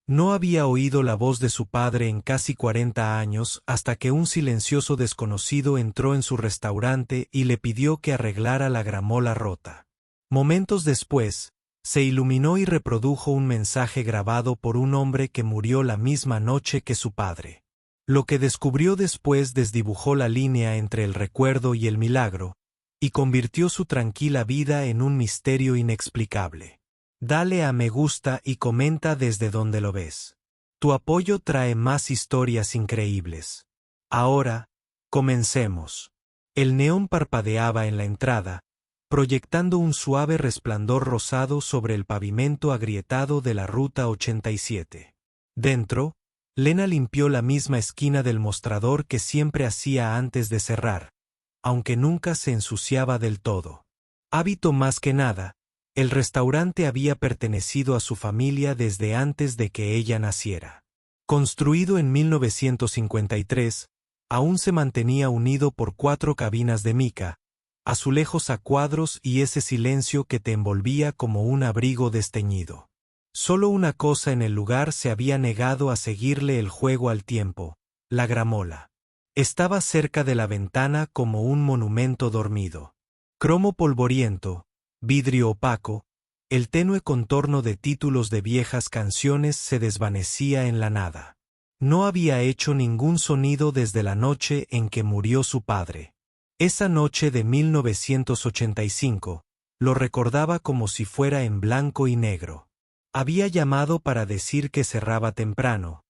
No había oído la voz de su padre en casi 40 años hasta que un silencioso desconocido entró en su restaurante y le pidió que arreglara la gramola rota. Momentos después, se iluminó y reprodujo un mensaje grabado por un hombre que murió la misma noche que su padre. Lo que descubrió después desdibujó la línea entre el recuerdo y el milagro, y convirtió su tranquila vida en un misterio inexplicable. Dale a me gusta y comenta desde donde lo ves. Tu apoyo trae más historias increíbles. Ahora, comencemos. El neón parpadeaba en la entrada, proyectando un suave resplandor rosado sobre el pavimento agrietado de la Ruta 87. Dentro, Lena limpió la misma esquina del mostrador que siempre hacía antes de cerrar, aunque nunca se ensuciaba del todo. Hábito más que nada, el restaurante había pertenecido a su familia desde antes de que ella naciera. Construido en 1953, aún se mantenía unido por 4 cabinas de mica, azulejos a cuadros y ese silencio que te envolvía como un abrigo desteñido. Solo una cosa en el lugar se había negado a seguirle el juego al tiempo: la gramola. Estaba cerca de la ventana como un monumento dormido. Cromo polvoriento, vidrio opaco, el tenue contorno de títulos de viejas canciones se desvanecía en la nada. No había hecho ningún sonido desde la noche en que murió su padre. Esa noche de 1985, lo recordaba como si fuera en blanco y negro. Había llamado para decir que cerraba temprano.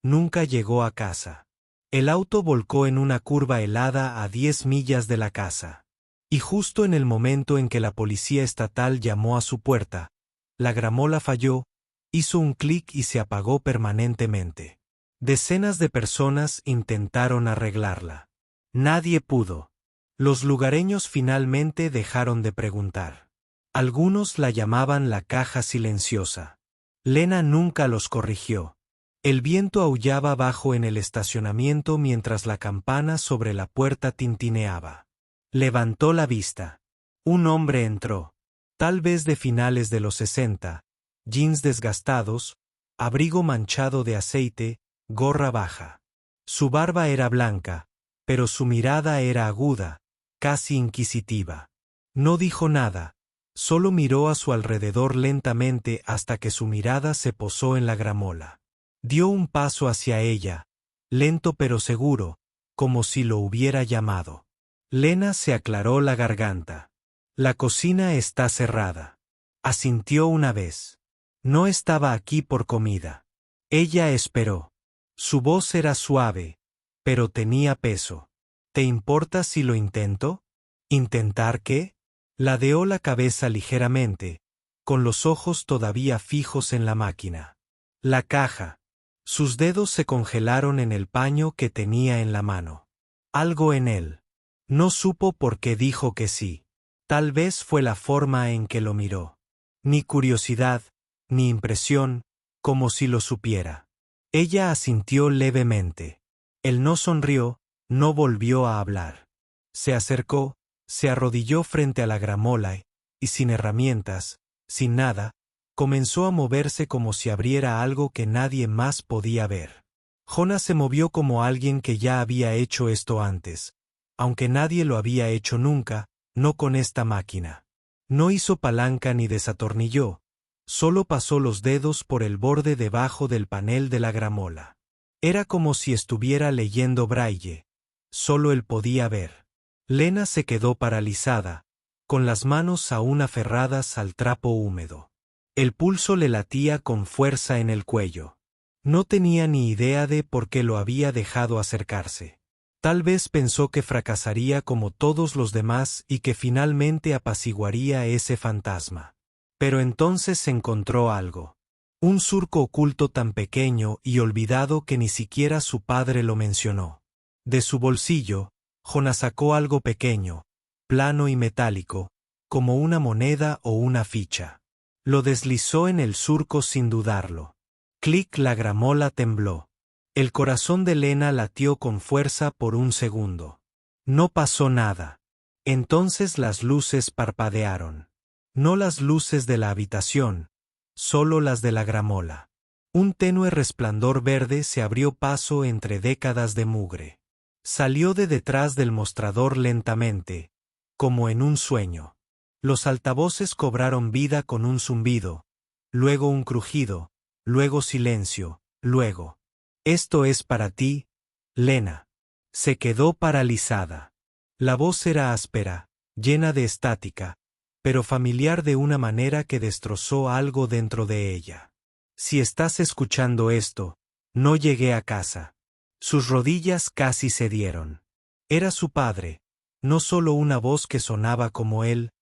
Nunca llegó a casa. El auto volcó en una curva helada a 10 millas de la casa. Y justo en el momento en que la policía estatal llamó a su puerta, la gramola falló, hizo un clic y se apagó permanentemente. Decenas de personas intentaron arreglarla. Nadie pudo. Los lugareños finalmente dejaron de preguntar. Algunos la llamaban la caja silenciosa. Lena nunca los corrigió. El viento aullaba abajo en el estacionamiento mientras la campana sobre la puerta tintineaba. Levantó la vista. Un hombre entró. Tal vez de finales de los 60, jeans desgastados, abrigo manchado de aceite, gorra baja. Su barba era blanca, pero su mirada era aguda, casi inquisitiva. No dijo nada, solo miró a su alrededor lentamente hasta que su mirada se posó en la gramola. Dio un paso hacia ella, lento pero seguro, como si lo hubiera llamado. Lena se aclaró la garganta. La cocina está cerrada. Asintió una vez. No estaba aquí por comida. Ella esperó. Su voz era suave, pero tenía peso. ¿Te importa si lo intento? ¿Intentar qué? Ladeó la cabeza ligeramente, con los ojos todavía fijos en la máquina. La caja. Sus dedos se congelaron en el paño que tenía en la mano. Algo en él. No supo por qué dijo que sí. Tal vez fue la forma en que lo miró. Ni curiosidad, ni impresión, como si lo supiera. Ella asintió levemente. Él no sonrió, no volvió a hablar. Se acercó, se arrodilló frente a la gramola y sin herramientas, sin nada, comenzó a moverse como si abriera algo que nadie más podía ver. Jonas se movió como alguien que ya había hecho esto antes. Aunque nadie lo había hecho nunca, no con esta máquina. No hizo palanca ni desatornilló, solo pasó los dedos por el borde debajo del panel de la gramola. Era como si estuviera leyendo braille. Solo él podía ver. Lena se quedó paralizada, con las manos aún aferradas al trapo húmedo. El pulso le latía con fuerza en el cuello. No tenía ni idea de por qué lo había dejado acercarse. Tal vez pensó que fracasaría como todos los demás y que finalmente apaciguaría ese fantasma. Pero entonces encontró algo. Un surco oculto tan pequeño y olvidado que ni siquiera su padre lo mencionó. De su bolsillo, Jonas sacó algo pequeño, plano y metálico, como una moneda o una ficha. Lo deslizó en el surco sin dudarlo. Clic, la gramola tembló. El corazón de Lena latió con fuerza por un segundo. No pasó nada. Entonces las luces parpadearon. No las luces de la habitación, solo las de la gramola. Un tenue resplandor verde se abrió paso entre décadas de mugre. Salió de detrás del mostrador lentamente, como en un sueño. Los altavoces cobraron vida con un zumbido, luego un crujido, luego silencio, luego. «Esto es para ti, Lena». Se quedó paralizada. La voz era áspera, llena de estática, pero familiar de una manera que destrozó algo dentro de ella. «Si estás escuchando esto, no llegué a casa». Sus rodillas casi cedieron. Era su padre, no solo una voz que sonaba como él,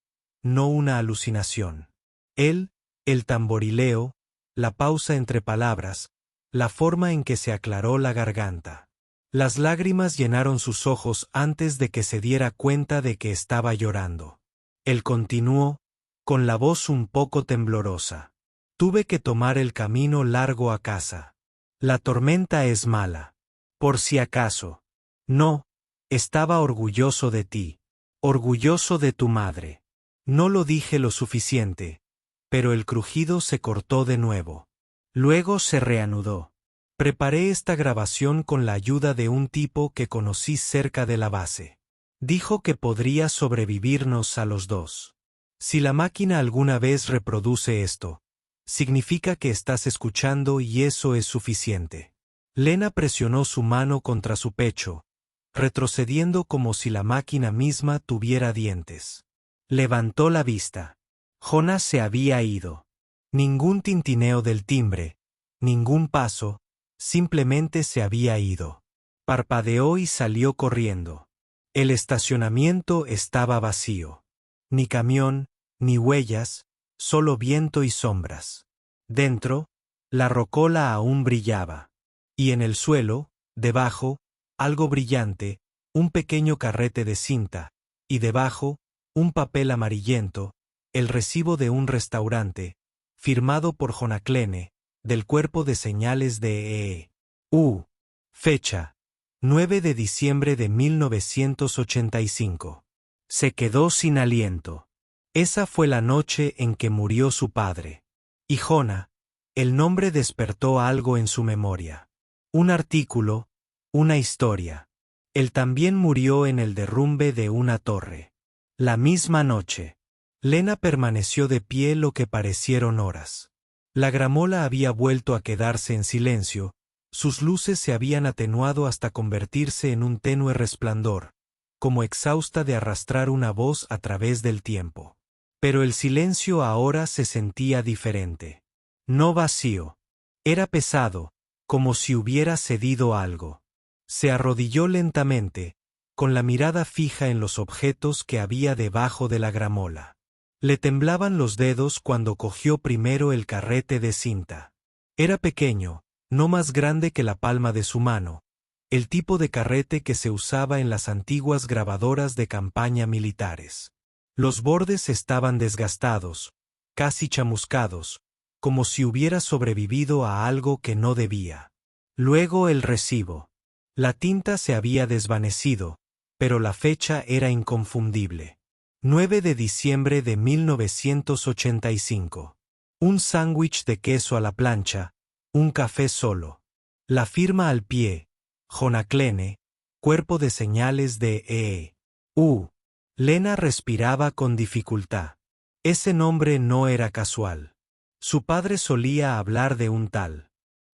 no una alucinación. Él, el tamborileo, la pausa entre palabras, la forma en que se aclaró la garganta. Las lágrimas llenaron sus ojos antes de que se diera cuenta de que estaba llorando. Él continuó, con la voz un poco temblorosa. «Tuve que tomar el camino largo a casa. La tormenta es mala. Por si acaso». «No, estaba orgulloso de ti. Orgulloso de tu madre». No lo dije lo suficiente, pero el crujido se cortó de nuevo. Luego se reanudó. «Preparé esta grabación con la ayuda de un tipo que conocí cerca de la base. Dijo que podría sobrevivirnos a los dos. Si la máquina alguna vez reproduce esto, significa que estás escuchando y eso es suficiente». Lena presionó su mano contra su pecho, retrocediendo como si la máquina misma tuviera dientes. Levantó la vista. Jonas se había ido. Ningún tintineo del timbre, ningún paso, simplemente se había ido. Parpadeó y salió corriendo. El estacionamiento estaba vacío. Ni camión, ni huellas, solo viento y sombras. Dentro, la rocola aún brillaba. Y en el suelo, debajo, algo brillante, un pequeño carrete de cinta, y debajo, un papel amarillento, el recibo de un restaurante, firmado por Jonaclene, del cuerpo de señales de E.U. Fecha: 9 de diciembre de 1985. Se quedó sin aliento. Esa fue la noche en que murió su padre. Y Jona, el nombre despertó algo en su memoria. Un artículo, una historia. Él también murió en el derrumbe de una torre. La misma noche. Lena permaneció de pie lo que parecieron horas. La gramola había vuelto a quedarse en silencio, sus luces se habían atenuado hasta convertirse en un tenue resplandor, como exhausta de arrastrar una voz a través del tiempo. Pero el silencio ahora se sentía diferente. No vacío. Era pesado, como si hubiera cedido algo. Se arrodilló lentamente, con la mirada fija en los objetos que había debajo de la gramola. Le temblaban los dedos cuando cogió primero el carrete de cinta. Era pequeño, no más grande que la palma de su mano, el tipo de carrete que se usaba en las antiguas grabadoras de campaña militares. Los bordes estaban desgastados, casi chamuscados, como si hubiera sobrevivido a algo que no debía. Luego el recibo. La tinta se había desvanecido, pero la fecha era inconfundible. 9 de diciembre de 1985. Un sándwich de queso a la plancha, un café solo. La firma al pie, Jonaclene, cuerpo de señales de E.U. Lena respiraba con dificultad. Ese nombre no era casual. Su padre solía hablar de un tal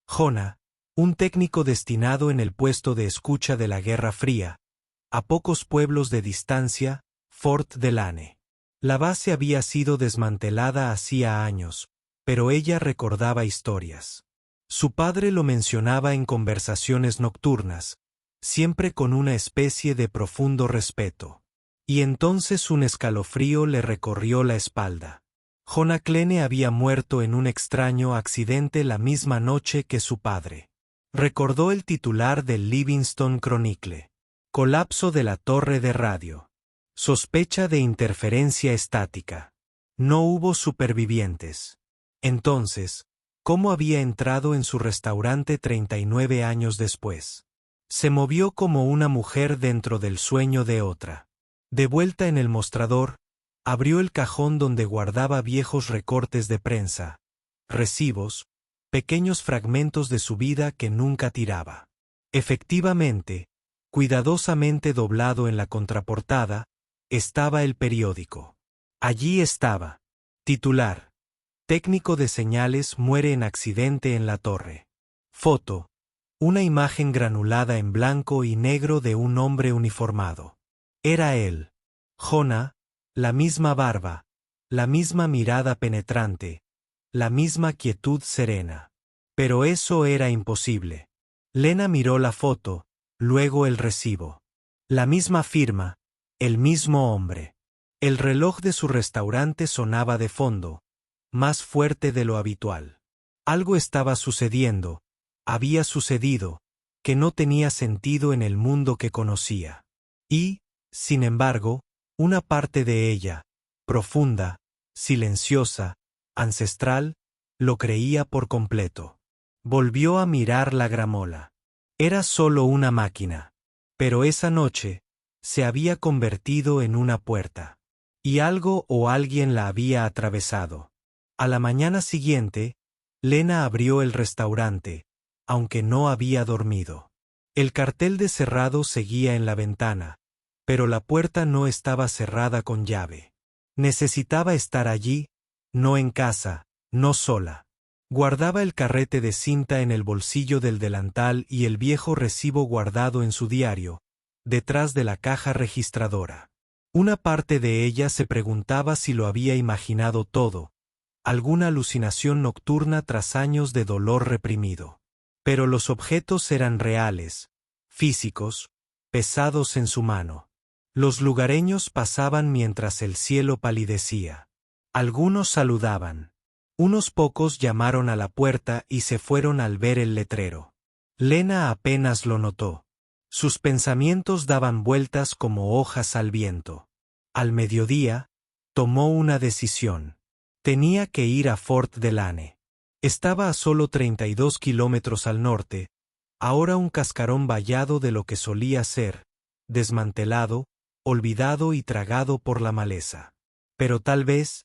Jona, un técnico destinado en el puesto de escucha de la Guerra Fría, a pocos pueblos de distancia, Fort Delane. La base había sido desmantelada hacía años, pero ella recordaba historias. Su padre lo mencionaba en conversaciones nocturnas, siempre con una especie de profundo respeto. Y entonces un escalofrío le recorrió la espalda. Jonaclene había muerto en un extraño accidente la misma noche que su padre. Recordó el titular del Livingston Chronicle. Colapso de la torre de radio. Sospecha de interferencia estática. No hubo supervivientes. Entonces, ¿cómo había entrado en su restaurante 39 años después? Se movió como una mujer dentro del sueño de otra. De vuelta en el mostrador, abrió el cajón donde guardaba viejos recortes de prensa, recibos, pequeños fragmentos de su vida que nunca tiraba. Efectivamente, cuidadosamente doblado en la contraportada, estaba el periódico. Allí estaba. Titular: técnico de señales muere en accidente en la torre. Foto: una imagen granulada en blanco y negro de un hombre uniformado. Era él. Jonah, la misma barba, la misma mirada penetrante, la misma quietud serena. Pero eso era imposible. Lena miró la foto, luego el recibo. La misma firma, el mismo hombre. El reloj de su restaurante sonaba de fondo, más fuerte de lo habitual. Algo estaba sucediendo, había sucedido, que no tenía sentido en el mundo que conocía. Y, sin embargo, una parte de ella, profunda, silenciosa, ancestral, lo creía por completo. Volvió a mirar la gramola. Era solo una máquina. Pero esa noche, se había convertido en una puerta. Y algo o alguien la había atravesado. A la mañana siguiente, Lena abrió el restaurante, aunque no había dormido. El cartel de cerrado seguía en la ventana, pero la puerta no estaba cerrada con llave. Necesitaba estar allí, no en casa, no sola. Guardaba el carrete de cinta en el bolsillo del delantal y el viejo recibo guardado en su diario, detrás de la caja registradora. Una parte de ella se preguntaba si lo había imaginado todo, alguna alucinación nocturna tras años de dolor reprimido. Pero los objetos eran reales, físicos, pesados en su mano. Los lugareños pasaban mientras el cielo palidecía. Algunos saludaban. Unos pocos llamaron a la puerta y se fueron al ver el letrero. Lena apenas lo notó. Sus pensamientos daban vueltas como hojas al viento. Al mediodía, tomó una decisión. Tenía que ir a Fort Delane. Estaba a solo 32 kilómetros al norte, ahora un cascarón vallado de lo que solía ser, desmantelado, olvidado y tragado por la maleza. Pero tal vez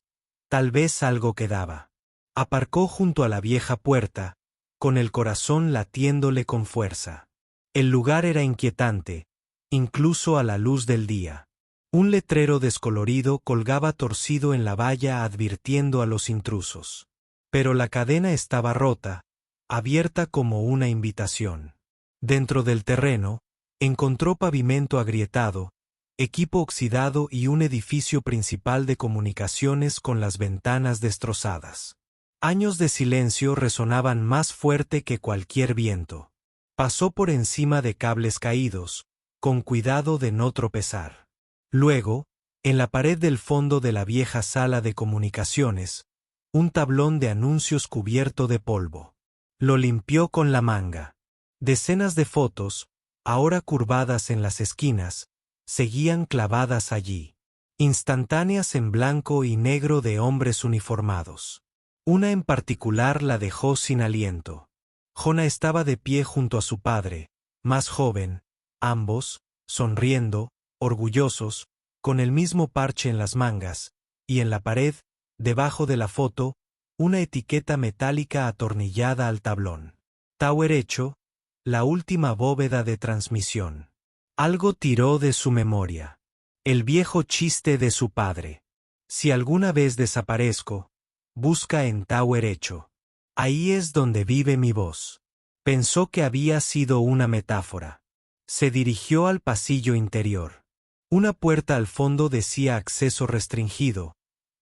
algo quedaba. Aparcó junto a la vieja puerta, con el corazón latiéndole con fuerza. El lugar era inquietante, incluso a la luz del día. Un letrero descolorido colgaba torcido en la valla advirtiendo a los intrusos. Pero la cadena estaba rota, abierta como una invitación. Dentro del terreno, encontró pavimento agrietado, equipo oxidado y un edificio principal de comunicaciones con las ventanas destrozadas. Años de silencio resonaban más fuerte que cualquier viento. Pasó por encima de cables caídos, con cuidado de no tropezar. Luego, en la pared del fondo de la vieja sala de comunicaciones, un tablón de anuncios cubierto de polvo. Lo limpió con la manga. Decenas de fotos, ahora curvadas en las esquinas, seguían clavadas allí. Instantáneas en blanco y negro de hombres uniformados. Una en particular la dejó sin aliento. Jonah estaba de pie junto a su padre, más joven, ambos, sonriendo, orgullosos, con el mismo parche en las mangas, y en la pared, debajo de la foto, una etiqueta metálica atornillada al tablón. Tower hecho, la última bóveda de transmisión. Algo tiró de su memoria. El viejo chiste de su padre. Si alguna vez desaparezco, busca en Tower hecho. Ahí es donde vive mi voz. Pensó que había sido una metáfora. Se dirigió al pasillo interior. Una puerta al fondo decía acceso restringido,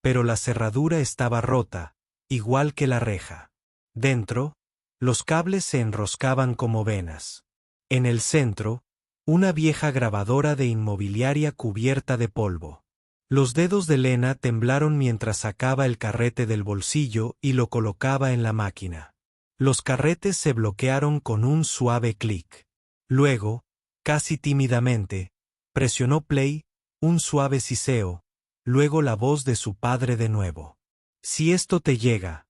pero la cerradura estaba rota, igual que la reja. Dentro, los cables se enroscaban como venas. En el centro, una vieja grabadora de inmobiliaria cubierta de polvo. Los dedos de Lena temblaron mientras sacaba el carrete del bolsillo y lo colocaba en la máquina. Los carretes se bloquearon con un suave clic. Luego, casi tímidamente, presionó play, un suave siseo, luego la voz de su padre de nuevo. Si esto te llega,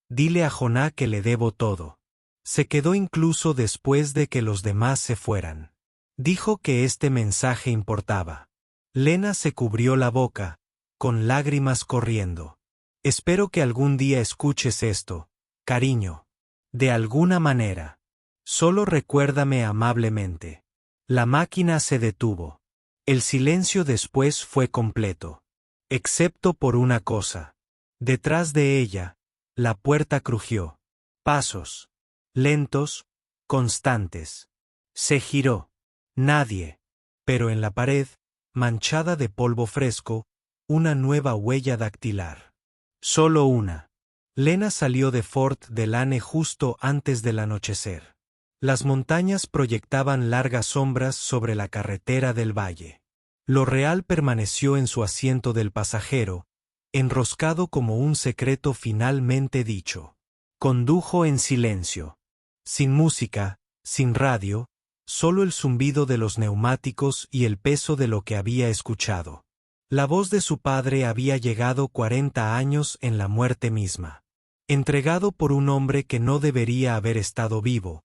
dile a Jonah que le debo todo. Se quedó incluso después de que los demás se fueran. Dijo que este mensaje importaba. Lena se cubrió la boca, con lágrimas corriendo. Espero que algún día escuches esto, cariño. De alguna manera. Solo recuérdame amablemente. La máquina se detuvo. El silencio después fue completo. Excepto por una cosa. Detrás de ella, la puerta crujió. Pasos. Lentos, constantes. Se giró. Nadie. Pero en la pared, manchada de polvo fresco, una nueva huella dactilar. Solo una. Lena salió de Fort Delane justo antes del anochecer. Las montañas proyectaban largas sombras sobre la carretera del valle. Lo real permaneció en su asiento del pasajero, enroscado como un secreto finalmente dicho. Condujo en silencio. Sin música, sin radio, solo el zumbido de los neumáticos y el peso de lo que había escuchado. La voz de su padre había llegado 40 años en la muerte misma. Entregado por un hombre que no debería haber estado vivo,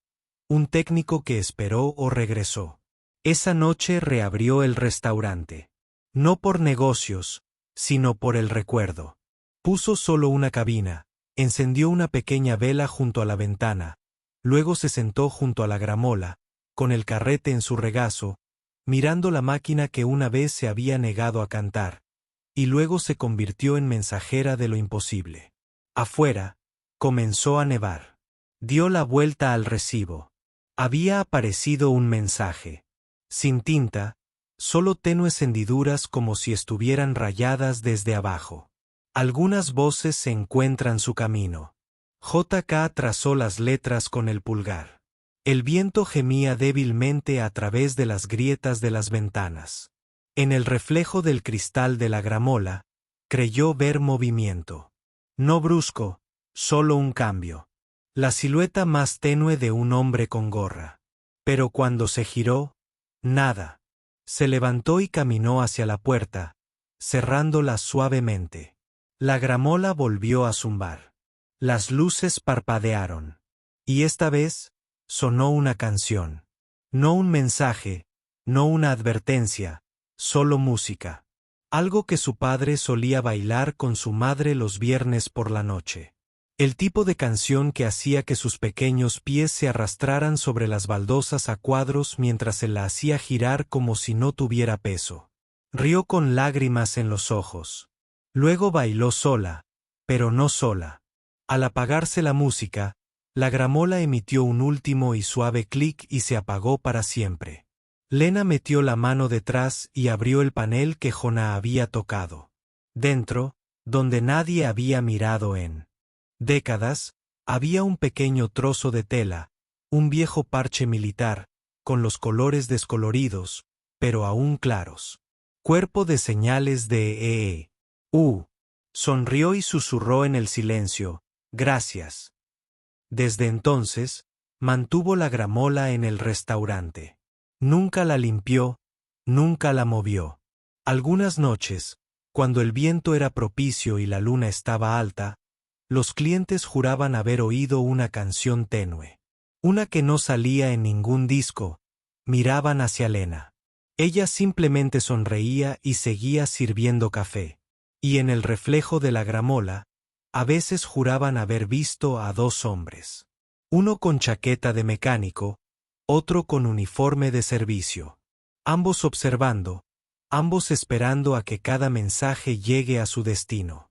un técnico que esperó o regresó. Esa noche reabrió el restaurante. No por negocios, sino por el recuerdo. Puso solo una cabina, encendió una pequeña vela junto a la ventana, luego se sentó junto a la gramola, con el carrete en su regazo, mirando la máquina que una vez se había negado a cantar, y luego se convirtió en mensajera de lo imposible. Afuera, comenzó a nevar. Dio la vuelta al recibo. Había aparecido un mensaje. Sin tinta, solo tenues hendiduras como si estuvieran rayadas desde abajo. Algunas voces se encuentran su camino. JK trazó las letras con el pulgar. El viento gemía débilmente a través de las grietas de las ventanas. En el reflejo del cristal de la gramola, creyó ver movimiento. No brusco, solo un cambio. La silueta más tenue de un hombre con gorra. Pero cuando se giró, nada. Se levantó y caminó hacia la puerta, cerrándola suavemente. La gramola volvió a zumbar. Las luces parpadearon. Y esta vez, sonó una canción. No un mensaje, no una advertencia, solo música. Algo que su padre solía bailar con su madre los viernes por la noche. El tipo de canción que hacía que sus pequeños pies se arrastraran sobre las baldosas a cuadros mientras se la hacía girar como si no tuviera peso. Rió con lágrimas en los ojos. Luego bailó sola, pero no sola. Al apagarse la música, la gramola emitió un último y suave clic y se apagó para siempre. Lena metió la mano detrás y abrió el panel que Jonah había tocado. Dentro, donde nadie había mirado en décadas, había un pequeño trozo de tela, un viejo parche militar, con los colores descoloridos, pero aún claros. Cuerpo de señales de Sonrió y susurró en el silencio, gracias. Desde entonces, mantuvo la gramola en el restaurante. Nunca la limpió, nunca la movió. Algunas noches, cuando el viento era propicio y la luna estaba alta, los clientes juraban haber oído una canción tenue. Una que no salía en ningún disco. Miraban hacia Lena. Ella simplemente sonreía y seguía sirviendo café. Y en el reflejo de la gramola, a veces juraban haber visto a dos hombres. Uno con chaqueta de mecánico, otro con uniforme de servicio. Ambos observando, ambos esperando a que cada mensaje llegue a su destino.